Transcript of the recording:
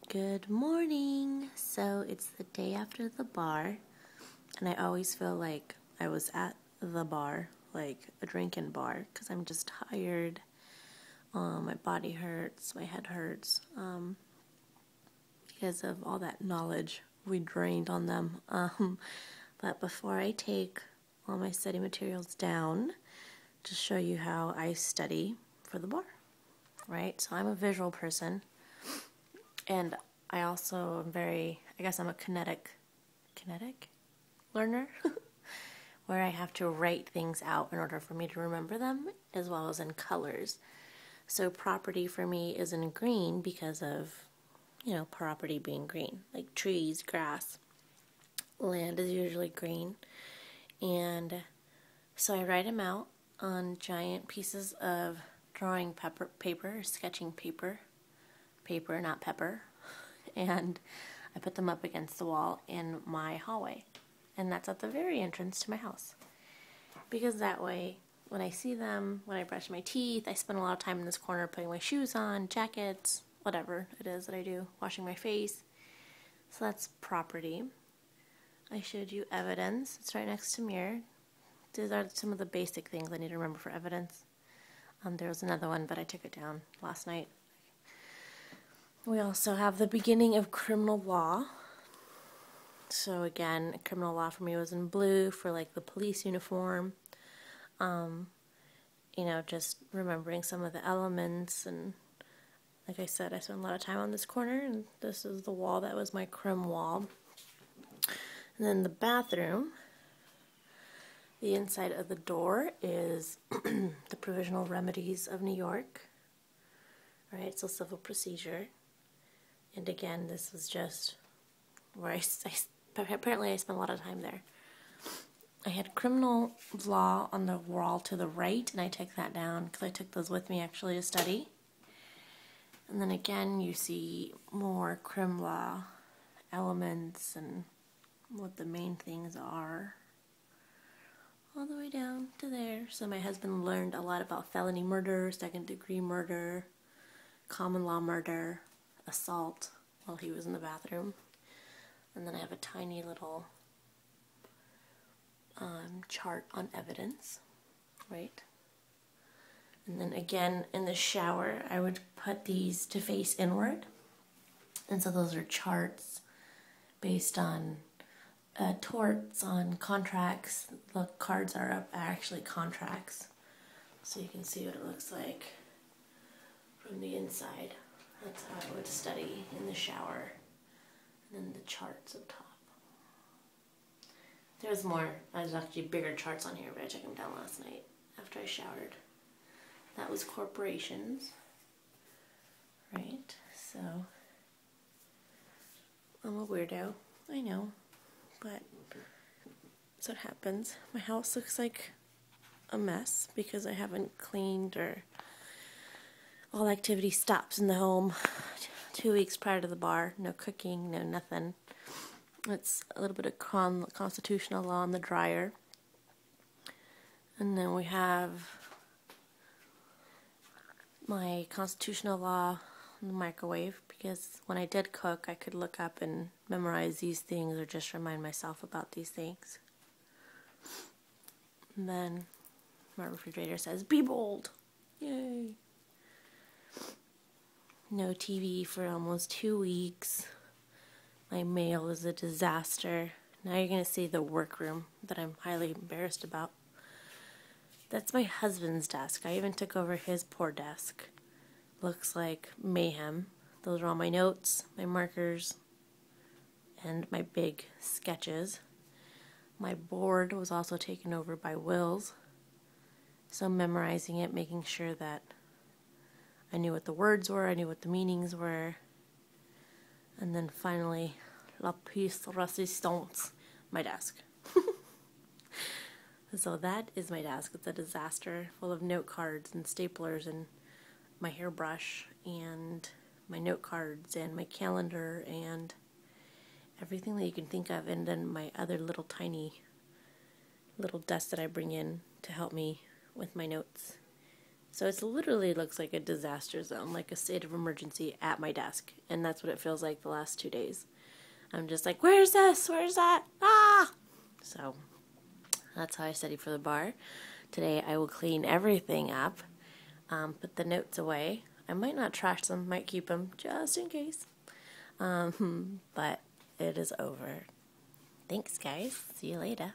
Good morning. So it's the day after the bar, and I always feel like I was at the bar, like a drinking bar, because I'm just tired. My body hurts, my head hurts, because of all that knowledge we drained on them. But before I take all my study materials down, just show you how I study for the bar, right? So I'm a visual person. And I also am I'm a kinetic learner, where I have to write things out in order for me to remember them, as well as in colors. So property for me is in green because of, property being green, like trees, grass. Land is usually green. And so I write them out on giant pieces of drawing paper, sketching paper, not pepper, and I put them up against the wall in my hallway, and that's at the very entrance to my house, because that way when I see them, when I brush my teeth, I spend a lot of time in this corner putting my shoes on, jackets, whatever it is that I do, washing my face. So that's property. I showed you evidence. It's right next to mirror. These are some of the basic things I need to remember for evidence. There was another one, but I took it down last night. We also have the beginning of criminal law. So again, criminal law for me was in blue for like the police uniform. Just remembering some of the elements, and like I said, I spent a lot of time on this corner, and this is the wall that was my crim wall. And then the bathroom, the inside of the door is the Provisional Remedies of New York. Right, so civil procedure. And again, this was just where apparently I spent a lot of time there. I had criminal law on the wall to the right, and I took that down because I took those with me actually to study. And then again, you see more crim law elements and what the main things are, all the way down to there. So my husband learned a lot about felony murder, second-degree murder, common law murder, assault while he was in the bathroom. And then I have a tiny little chart on evidence, right? And then again, in the shower, I would put these to face inward. And so those are charts based on torts, on contracts. The cards are actually contracts. So you can see what it looks like from the inside. That's how I would study in the shower. And then the charts up top. There's actually bigger charts on here, but I took them down last night after I showered. That was corporations. Right? So, I'm a weirdo. I know. But that's what happens. My house looks like a mess because I haven't cleaned, or all activity stops in the home 2 weeks prior to the bar. No cooking, no nothing. It's a little bit of constitutional law in the dryer. And then we have my constitutional law in the microwave, because when I did cook, I could look up and memorize these things or just remind myself about these things. And then my refrigerator says, "Be bold." Yay. No TV for almost 2 weeks. My mail is a disaster. Now you're going to see the workroom that I'm highly embarrassed about. That's my husband's desk. I even took over his poor desk. Looks like mayhem. Those are all my notes, my markers, and my big sketches. My board was also taken over by Will's. So memorizing it, making sure that I knew what the words were, I knew what the meanings were. And then finally, la pièce résistante, my desk. So that is my desk. It's a disaster, full of note cards and staplers and my hairbrush and my note cards and my calendar and everything that you can think of. And then my other little tiny little desk that I bring in to help me with my notes. So it literally looks like a disaster zone, like a state of emergency at my desk. And that's what it feels like the last 2 days. I'm just like, where's this? Where's that? Ah! So that's how I study for the bar. Today I will clean everything up, put the notes away. I might not trash them, might keep them just in case. But it is over. Thanks, guys. See you later.